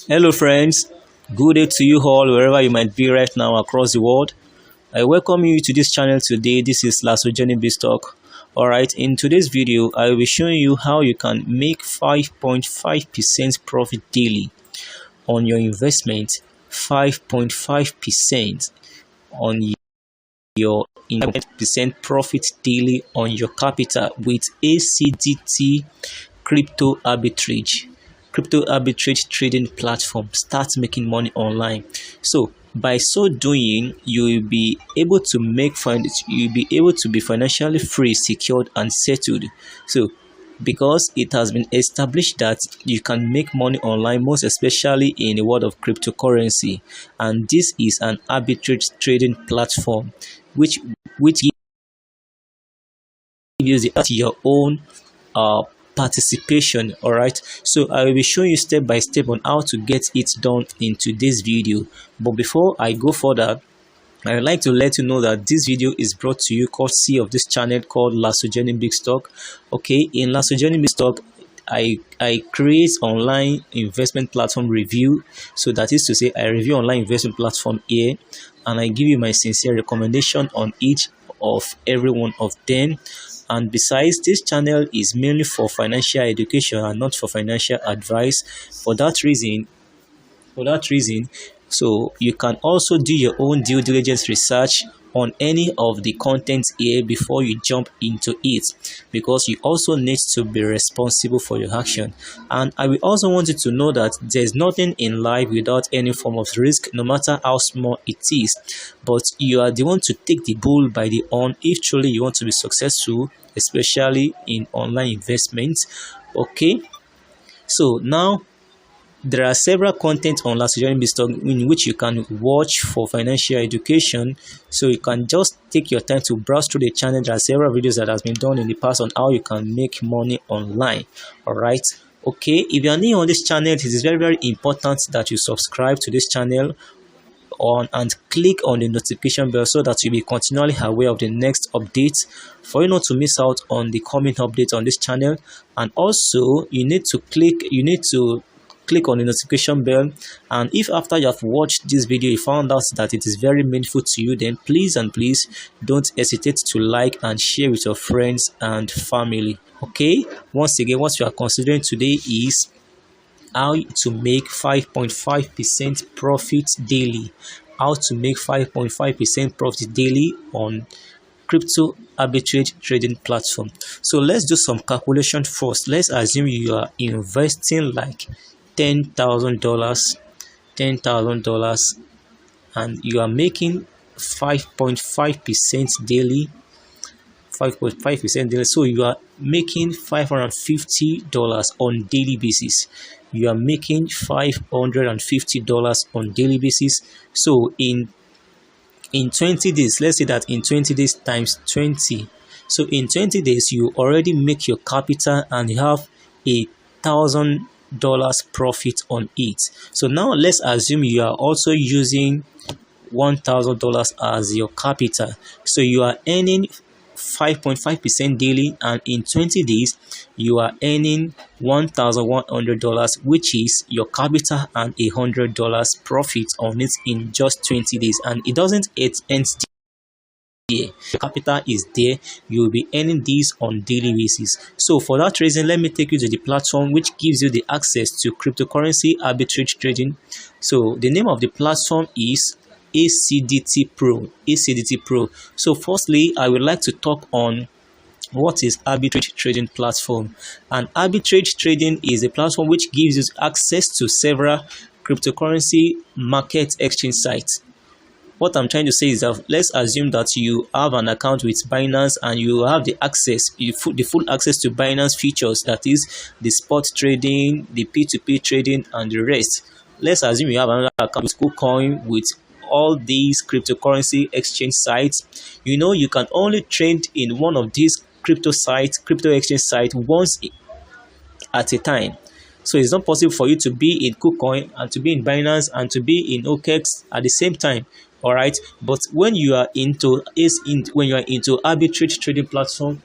Hello friends, good day to you all wherever you might be right now across the world. I welcome you to this channel today. This is BIZZTALK. Alright, in today's video, I will be showing you how you can make 5.5% profit daily on your investment, 5.5% on your 5% profit daily on your capital with Acdt crypto arbitrage trading platform. Start making money online. So by so doing, you will be able to be financially free, secured and settled. So because it has been established that you can make money online, most especially in the world of cryptocurrency, and this is an arbitrage trading platform which gives you your own participation. All right, so I will be showing you step by step on how to get it done in today's video. But before I go further, I would like to let you know that this video is brought to you courtesy of this channel called BIZZTALK. Okay, in BIZZTALk, I create online investment platform review. So that is to say, I review online investment platform here, and I give you my sincere recommendation on each of every one of them. And besides, this channel is mainly for financial education and not for financial advice. For that reason, so you can also do your own due diligence research on any of the contents here before you jump into it, because you also need to be responsible for your action. And I will also want you to know that there's nothing in life without any form of risk, no matter how small it is. But you are the one to take the bull by the horn if truly you want to be successful, especially in online investments. Okay, so now there are several content on BIZZTALK in which you can watch for financial education. So you can just take your time to browse through the channel. There are several videos that has been done in the past on how you can make money online. All right, okay, if you are new on this channel, it is very, very important that you subscribe to this channel and click on the notification bell so that you'll be continually aware of the next updates, for you not to miss out on the coming updates on this channel. And also you need to click on the notification bell. And if after you have watched this video you found out that it is very meaningful to you, then please don't hesitate to like and share with your friends and family. Okay, once again, what we are considering today is how to make 5.5% profit daily. How to make 5.5% profit daily on crypto arbitrage trading platform. So let's do some calculation first. Let's assume you are investing like $10,000 and you are making 5.5% daily. 5.5% daily, so you are making $550 on daily basis. You are making $550 on daily basis. So in 20 days, let's say that in 20 days times 20, so in 20 days you already make your capital and you have $1,000 profit on it. So now let's assume you are also using $1,000 as your capital. So you are earning 5.5% daily, and in 20 days you are earning $1,100, which is your capital and $100 profit on it in just 20 days. And it doesn't end there. The capital is there. You will be earning these on daily basis. So for that reason, let me take you to the platform which gives you the access to cryptocurrency arbitrage trading. So the name of the platform is Acdt Pro. So firstly, I would like to talk on what is arbitrage trading platform. And arbitrage trading is a platform which gives you access to several cryptocurrency market exchange sites. What I'm trying to say is that let's assume that you have an account with Binance and you have the full access to Binance features, that is the spot trading, the P2P trading and the rest. Let's assume you have another account with KuCoin, with all these cryptocurrency exchange sites. You know, you can only trade in one of these crypto exchange sites once at a time. So it's not possible for you to be in KuCoin and to be in Binance and to be in OKEX at the same time. All right, but when you are into arbitrage trading platform,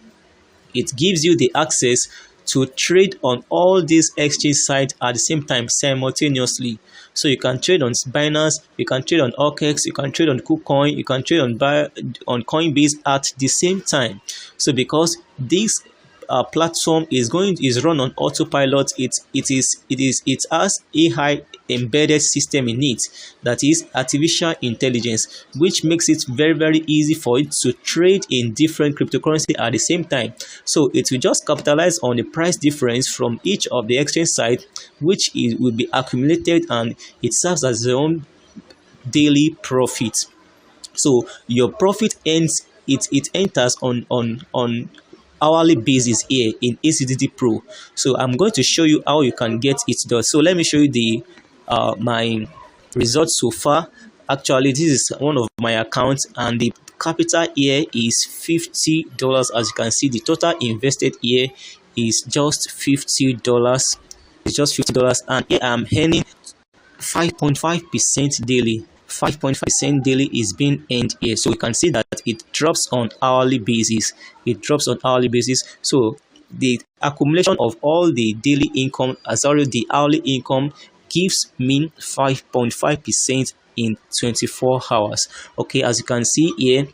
it gives you the access to trade on all these exchange sites at the same time simultaneously. So you can trade on Binance, you can trade on OKEX, you can trade on KuCoin, you can trade on Coinbase at the same time. So because this platform is run on autopilot, it has AI embedded system in it, that is artificial intelligence, which makes it very, very easy for it to trade in different cryptocurrency at the same time. So it will just capitalize on the price difference from each of the exchange site, which will be accumulated, and it serves as its own daily profit. So your profit enters on hourly basis here in ACDT Pro. So I'm going to show you how you can get it done. So let me show you the my results so far. Actually, this is one of my accounts, and the capital here is $50. As you can see, the total invested here is just $50. It's just $50, and here I'm earning 5.5% daily. 5.5% daily is being earned here. So you can see that it drops on hourly basis. It drops on hourly basis. So the accumulation of all the daily income, as well as the hourly income, gives me 5.5% in 24 hours. Okay, as you can see here,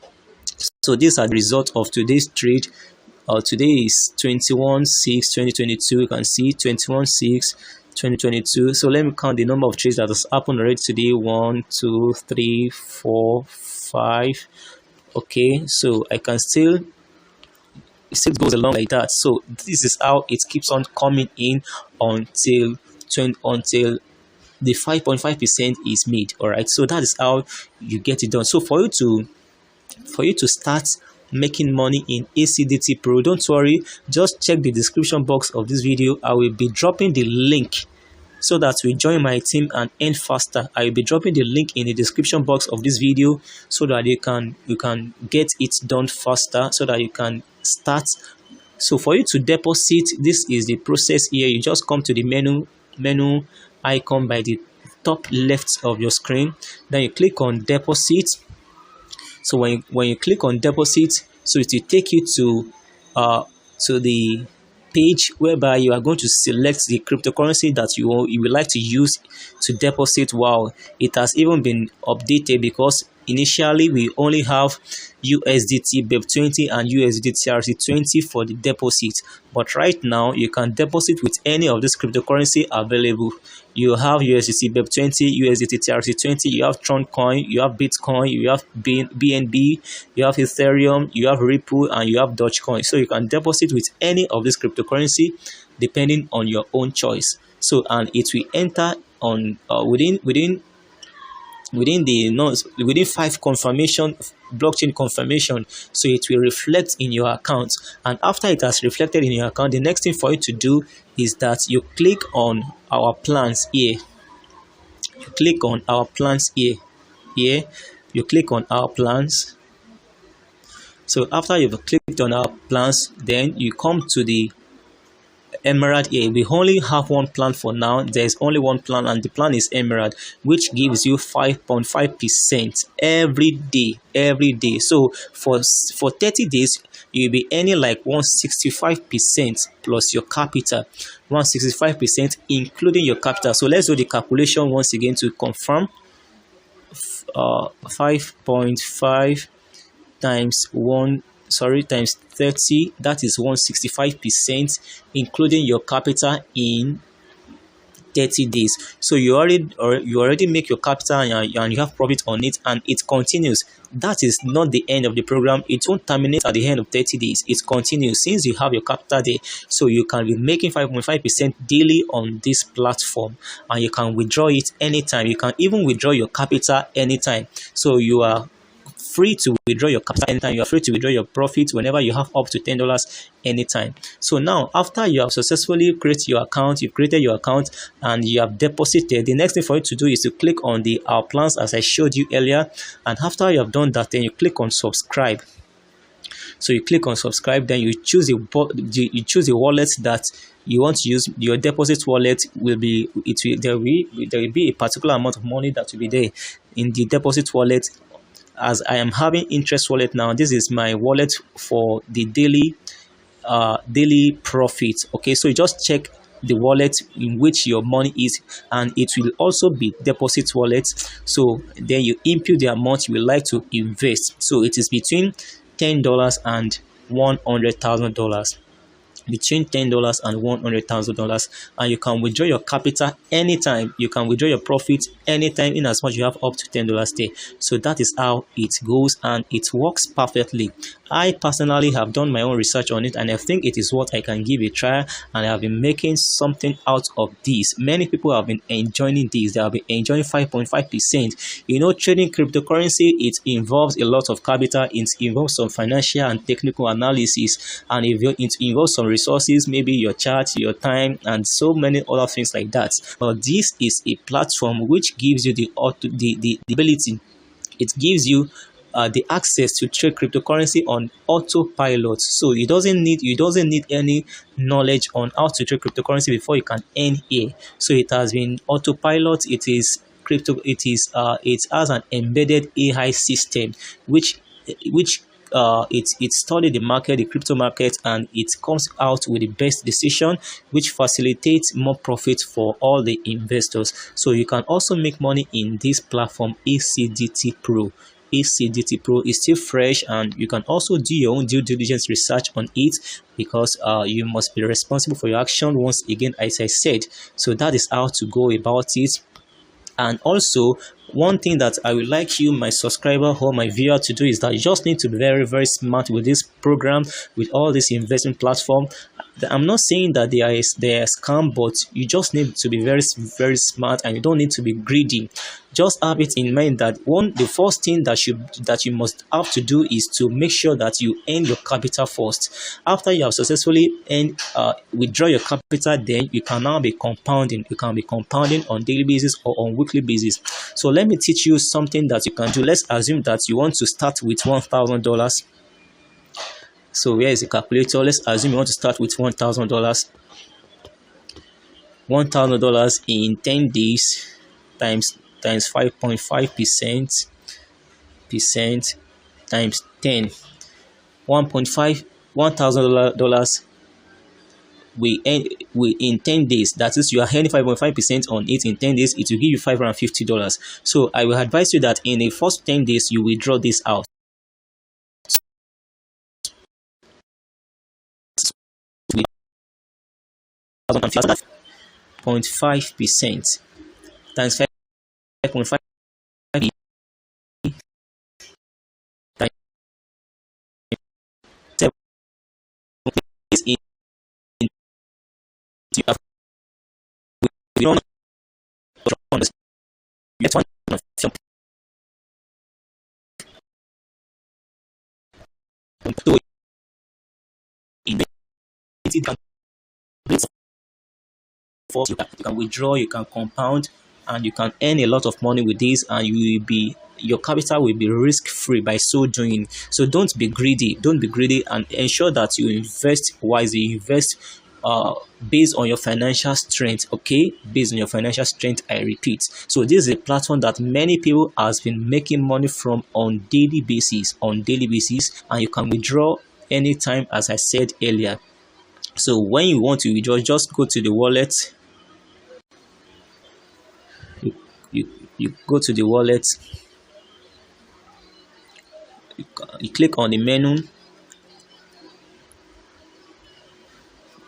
so these are the results of today's trade. Today is 21/6/2022. You can see 21/6/2022. So let me count the number of trades that has happened already today. 1, 2, 3, 4, 5. Okay, so I can still, it still goes along like that. So this is how it keeps on coming in until the 5.5% is made. All right, so that is how you get it done. So for you to start making money in ACDT Pro, don't worry, just check the description box of this video. I will be dropping the link so that you join my team and earn faster. I will be dropping the link in the description box of this video so that you can get it done faster, so that you can start. So for you to deposit, this is the process here. You just come to the menu icon by the top left of your screen, then you click on deposit. So when you click on deposit, so it will take you to the page whereby you are going to select the cryptocurrency that you would like to use to deposit. Wow, it has even been updated, because initially we only have USDT BEP20 and USDT TRC20 for the deposit, but right now you can deposit with any of this cryptocurrency available. You have USDT BEP20, USDT TRC20, you have Tron Coin, you have Bitcoin, you have BNB, you have Ethereum, you have Ripple, and you have Dogecoin. So you can deposit with any of this cryptocurrency depending on your own choice. So, and it will enter on within 5 confirmation, blockchain confirmation. So it will reflect in your account, and after it has reflected in your account, the next thing for you to do is that you click on our plans here. You click on our plans here. You click on our plans. So after you've clicked on our plans, then you come to the Emerald here. We only have one plan for now. There's only one plan, and the plan is Emerald, which gives you 5.5% every day. So for 30 days you'll be earning like 165% plus your capital, 165% including your capital. So let's do the calculation once again to confirm. 5.5 times 30, that is 165% including your capital in 30 days. So you already make your capital, and you have profit on it, and it continues. That is not the end of the program. It won't terminate at the end of 30 days. It continues since you have your capital there. So you can be making 5.5% daily on this platform, and you can withdraw it anytime. You can even withdraw your capital anytime. So you are free to withdraw your capital anytime. You are free to withdraw your profits whenever you have up to $10 anytime. So now, after you have successfully created your account, and you have deposited, the next thing for you to do is to click on our plans as I showed you earlier. And after you have done that, then you click on subscribe. So you click on subscribe, then you choose the wallet that you want to use. Your deposit wallet will be, there will be a particular amount of money that will be there in the deposit wallet. As I am having interest wallet now, this is my wallet for the daily profit. Okay, so you just check the wallet in which your money is, and it will also be deposit wallet. So then you input the amount you would like to invest. So it is between $10 and $100,000, between $10 and $100,000, and you can withdraw your capital anytime. You can withdraw your profit anytime, in as much you have up to $10 there. So that is how it goes, and it works perfectly. I personally have done my own research on it, and I think it is what I can give a try, and I have been making something out of this. Many people have been enjoying this. They have been enjoying 5.5%. You know, trading cryptocurrency, it involves a lot of capital. It involves some financial and technical analysis, and it involves some resources, maybe your chart, your time, and so many other things like that. But this is a platform which gives you the ability. It gives you the access to trade cryptocurrency on autopilot. So you doesn't need any knowledge on how to trade cryptocurrency before you can earn here. So it has been autopilot. It has an embedded AI system which it studied the market, the crypto market, and it comes out with the best decision, which facilitates more profit for all the investors. So you can also make money in this platform, Acdt Pro. Acdt Pro is still fresh, and you can also do your own due diligence research on it, because you must be responsible for your action once again, as I said. So that is how to go about it. And also, one thing that I would like you, my subscriber or my viewer, to do is that you just need to be very, very smart with this program, with all this investment platform. I'm not saying that they are scam, but you just need to be very, very smart, and you don't need to be greedy. Just have it in mind that the first thing that you must have to do is to make sure that you earn your capital first. After you have successfully withdraw your capital, then you can now be compounding. You can be compounding on daily basis or on weekly basis. So let me teach you something that you can do. Let's assume that you want to start with $1,000. So where is the calculator? Let's assume you want to start with $1,000. $1,000 in 10 days times 5.5% times 10. $1,000 we in 10 days. That is, you are earning 5.5% on it in 10 days. It will give you $550. So I will advise you that in the first 10 days you withdraw this out. 0.5% times 5.5 is in you have withdrawn get one of your so in you can withdraw, you can compound, and you can earn a lot of money with this, and your capital will be risk free by so doing. So don't be greedy, and ensure that you invest wisely. Invest based on your financial strength. Okay, based on your financial strength, I repeat. So this is a platform that many people has been making money from on daily basis, and you can withdraw anytime, as I said earlier. So when you want to withdraw, just go to the wallet. You go to the wallet, you click on the menu.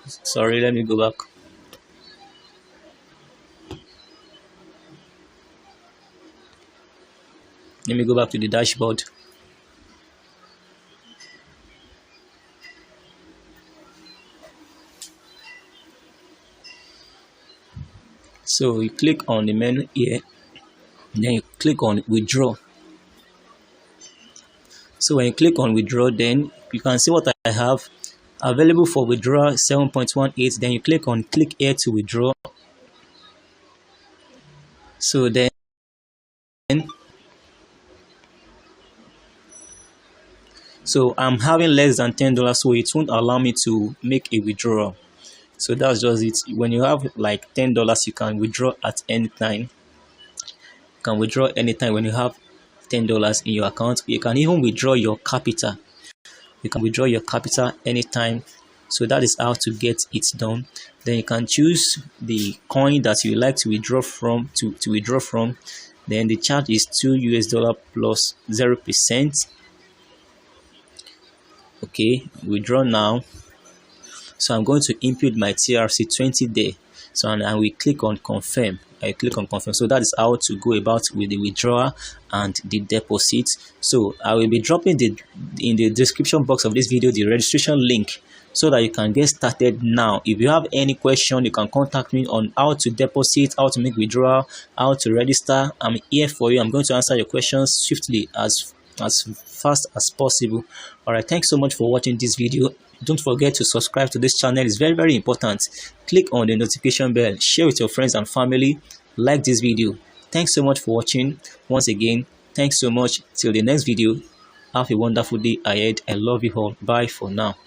Sorry, let me go back. Let me go back to the dashboard. So you click on the menu here, then you click on withdraw. So when you click on withdraw, then you can see what I have available for withdrawal, 7.18. Then you click here to withdraw. So then So I'm having less than $10, so it won't allow me to make a withdrawal. So that's just it. When you have like $10, you can withdraw at any time. You can withdraw anytime when you have $10 in your account. You can even withdraw your capital. You can withdraw your capital anytime. So that is how to get it done. Then you can choose the coin that you like to withdraw from to withdraw from. Then the charge is $2 plus 0%. Okay, withdraw now. So I'm going to input my TRC 20 there. So and I will click on confirm. I click on confirm. So that is how to go about with the withdrawal and the deposit. So I will be dropping in the description box of this video the registration link so that you can get started now. If you have any question, you can contact me on how to deposit, how to make withdrawal, how to register. I'm here for you. I'm going to answer your questions swiftly as fast as possible. All right, thanks so much for watching this video. Don't forget to subscribe to this channel. It's very important. Click on the notification bell, share with your friends and family, like this video. Thanks so much for watching. Once again, thanks so much. Till the next video, have a wonderful day ahead. I love you all. Bye for now.